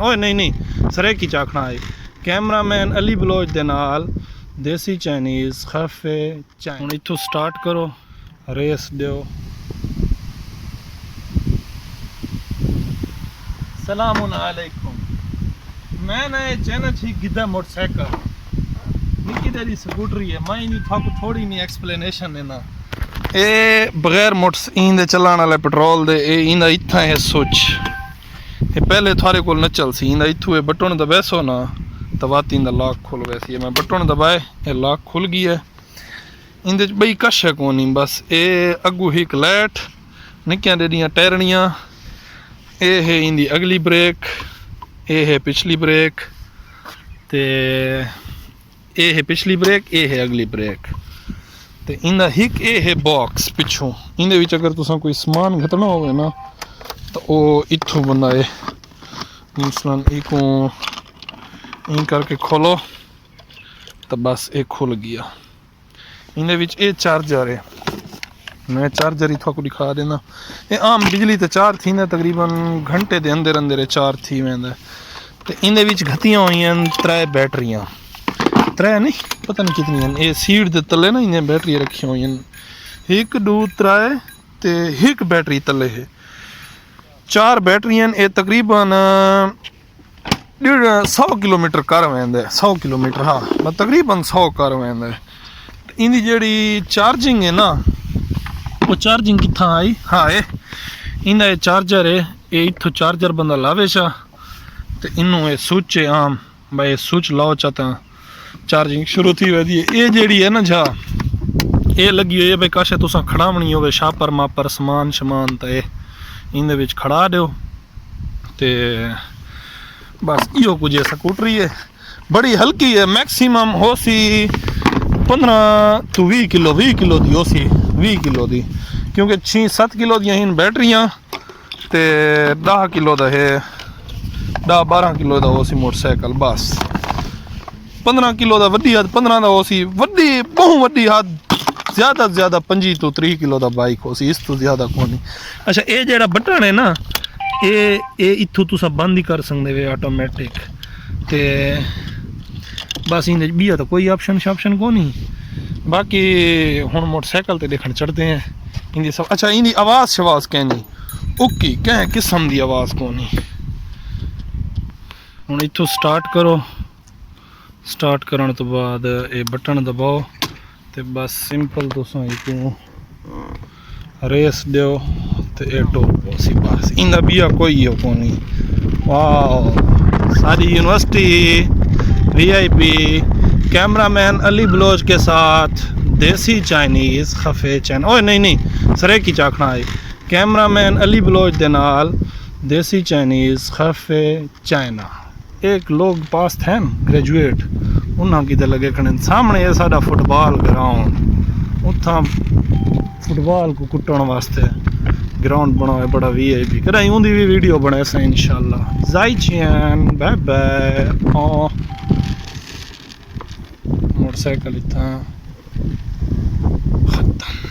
ओए नहीं नहीं सरे की चाखना है कैमरामैन अली बलोच दे नाल देसी चाइनीज़ खफे चाय हुण इत्थों स्टार्ट करो रेस दियो। सलामुन अलैकुम। मैं ना चैनल ठीक गिद्दा मोटरसाइकिल निकी तेरी स्कूटरी है मैं नहीं था थोड़ी नहीं एक्सप्लेनेशन है ना ए बगैर मोटर इंदे चलाने वाले पेट्रोल दे ए इंदा इत्था है स्विच ये पहले थारे कोल न चल सी इंदा इत्थू ए बटन दबासो ना तवाती इंदा लॉक खुल वैसी है मैं बटन दबाए ये लॉक खुल गई है इंदे बई कश है कोनी बस ए अगू ही लाइट निक्कियां डेडियां टैरनियां ए है इंदी अगली ब्रेक ए है पिछली ब्रेक ते ए है पिछली ब्रेक ए है अगली ब्रेक ते इंदा हिक ए है बॉक्स पिछों इंदे विच अगर तुसा कोई समान घटना होवे ना तो वो इत्थों बंदा है इंसान इको इन करके खोलो तो बस एक खुल गया इंदे विच ए चार्जर है मैं चार्जर इत्थों को दिखा देना ये आम बिजली ते चार्ज थी तकरीबन घंटे दे अंदर अंदर चार्ज थी वेंदा ते इंदे विच घतियां होईयां 3 बैटरियां 3 नहीं पता नहीं कितनी ये सीट दे तले ना इन्हें बैटरी रखी हुई हैं 1 2 3 ते एक बैटरी तले है 4 बैटरियां ये तकरीबन 100 किलोमीटर कर वेंदा 100 किलोमीटर हाँ मैं तकरीबन 100 कर वेंदा इंदी जेड़ी चार्जिंग है ना वो चार्जिंग कित्था आई हाँ ये इंदा ये चार्जर है ये इत्थों चार्जर बंदा लावे चा ते इनू ये स्विच है आम भाई स्विच लाओ चाहता चार्जिंग शुरू थी वैदी ये जेड़ी है ना जा ये लगी हुई है भाई कश तुसा खड़ावनी होवे शापर मापर समान शमान ते इंदे विच खड़ा दो ते बस इहो कुछ है स्कूटरी है बड़ी हल्की है मैक्सिमम हो सी 15 तो 20 किलो दी हो सी 20 किलो दी क्योंकि 6-7 किलो दी इन बैटरियां ते 10 किलो दा है 10-12 किलो दा हो सी मोटरसाइकिल बस 15 किलो दा वड्डी हद 15 दा हो सी वड्डी बहुत वड्डी हद ज़्यादा से ज़्यादा 25 तो 30 किलो दा बाइक हो सी इस तो ज़्यादा कोनी। अच्छा ये जेड़ा बटन है ना ये इत्थों तुसा बंद ही कर सकते वे ऑटोमेटिक ते बस इंदे बिया तो कोई ऑप्शन शाप्शन कोनी बाकी हुण मोटरसाइकिल ते देखण चढ़ते हैं इंदी सब। अच्छा इंदी आवाज़ शवाज़ कहनी उक्की कह किस्म दी आवाज़ कोनी हुण इत्थों स्टार्ट करो स्टार्ट करने तो बाद ये बटन दबाओ तो बस सिंपल तुसा इको रेस दो तो ये टॉप सी बस इंदा बिया कोई हो कोनी। वाह सारी university VIP cameraman Ali Baloch के साथ देसी चाइनीज़ खफे चैन ओए नहीं नहीं सरे की चाखना है कैमरामैन अली बलोच दे नाल देसी चाइनीज़ खफे चाइना एक लोग पास थे ग्रेजुएट उन्होंने किते लगे खड़े सामने ये साडा फुटबॉल ग्राउंड उतना फुटबॉल को कुटण वास्ते ग्राउंड बनाए बड़ा VIP कदाई उनकी भी वीडियो बनाए सा इंशाल्लाह। ज़ाइचियन बाय बाय मोटरसाइकिल इतना खत्म।